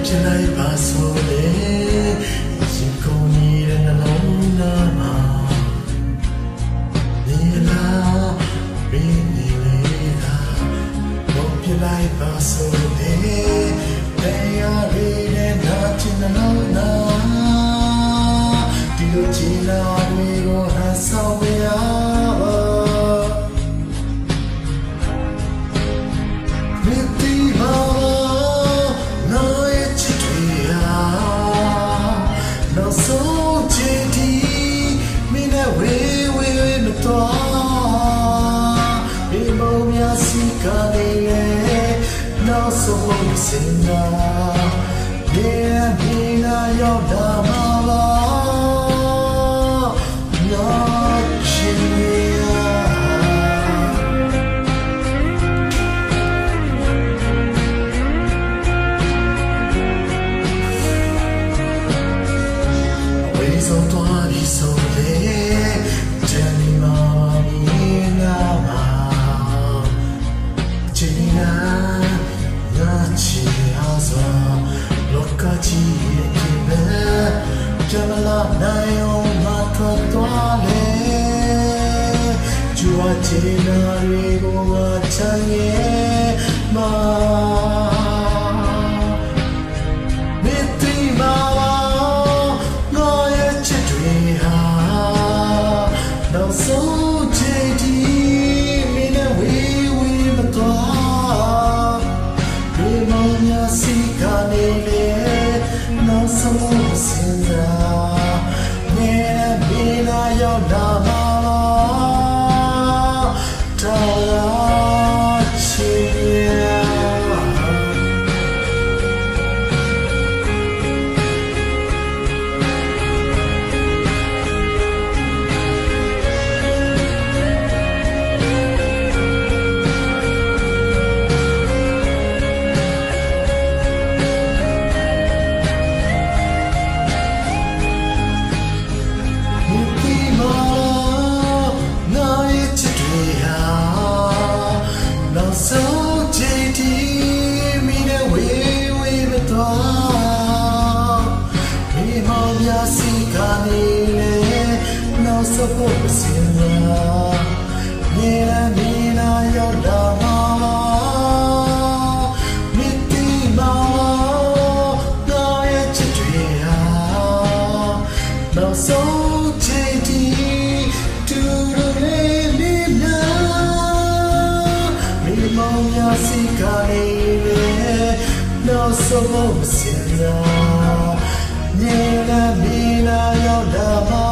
ဖြစ်လိုက်ပါဆိုလေရင်ကုန်နေတဲ့နှလုံးသားမှာနေလာဘင်းနေလေတာတော့ဖြစ်လိုက်ပါဆိုလေတရားရည်နဲ့နာချင်နှလုံးသားဒီလိုချင်လာတွေကိုဟန်ဆောင်ရပါနောက်ဆုံးစင်နာဒီနာရောက်တာမှာပါနောက်ချင်ရဝေးဆုံးသွားပြီဆိုလေချမ်းမြေမာမီနာမှာချင်နာLokachi kibe jamala nayo matwale jua chena rego chanye ma miti ma no ye chitwe ha no so cheti mine we matwa we ma nya si ka neနောက်ဆုံးစင်သာနေပြီလာရောက်လာမှာတာချီSupport Sina Nina Yodama Miti Mama Naya Chitria No so chiti to the Nina Mimoya Sikane No support Sina Nina Yodama